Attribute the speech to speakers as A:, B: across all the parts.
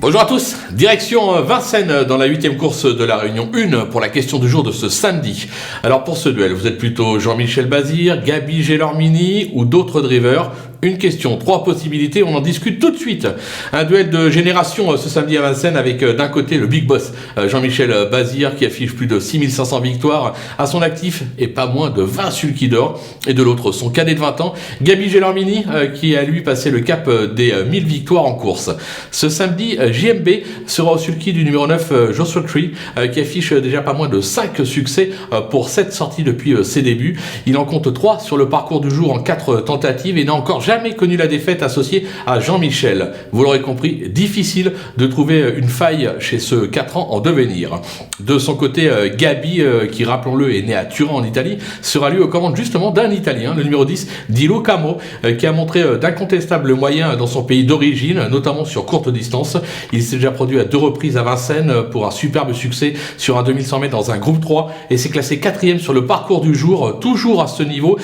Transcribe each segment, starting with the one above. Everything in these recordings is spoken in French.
A: Bonjour à tous, direction Vincennes dans la 8e course de la Réunion 1 pour la question du jour de ce samedi. Alors pour ce duel, vous êtes plutôt Jean-Michel Bazir, Gabi Gelormini ou d'autres drivers? Une question, 3 possibilités, on en discute tout de suite. Un duel de génération ce samedi à Vincennes avec d'un côté le big boss Jean-Michel Bazir qui affiche plus de 6500 victoires à son actif et pas moins de 20 sulky d'or. Et de l'autre, son cadet de 20 ans, Gabi Gelormini qui a lui passé le cap des 1000 victoires en course. Ce samedi, JMB sera au sulky du numéro 9 Joshua Tree qui affiche déjà pas moins de 5 succès pour 7 sorties depuis ses débuts. Il en compte 3 sur le parcours du jour en 4 tentatives et n'a encore jamais connu la défaite associée à Jean-Michel. Vous l'aurez compris, difficile de trouver une faille chez ce 4 ans en devenir. De son côté, Gabi, qui rappelons-le est né à Turin en Italie, sera lui aux commandes justement d'un Italien, le numéro 10, Dilo Camo, qui a montré d'incontestables moyens dans son pays d'origine, notamment sur courte distance. Il s'est déjà produit à 2 reprises à Vincennes pour un superbe succès sur un 2100 mètres dans un groupe 3 et s'est classé 4e sur le parcours du jour, toujours à ce niveau.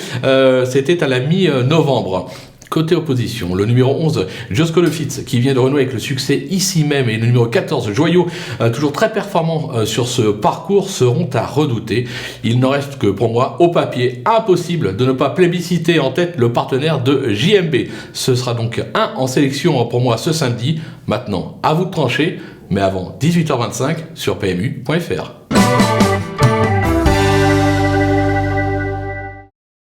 A: C'était à la mi-novembre. Côté opposition, le numéro 11, Josko Lefitz, qui vient de renouer avec le succès ici même, et le numéro 14, Joyau, toujours très performant sur ce parcours, seront à redouter. Il n'en reste que pour moi, au papier, impossible de ne pas plébisciter en tête le partenaire de JMB. Ce sera donc un en sélection pour moi ce samedi. Maintenant, à vous de trancher, mais avant 18h25 sur PMU.fr.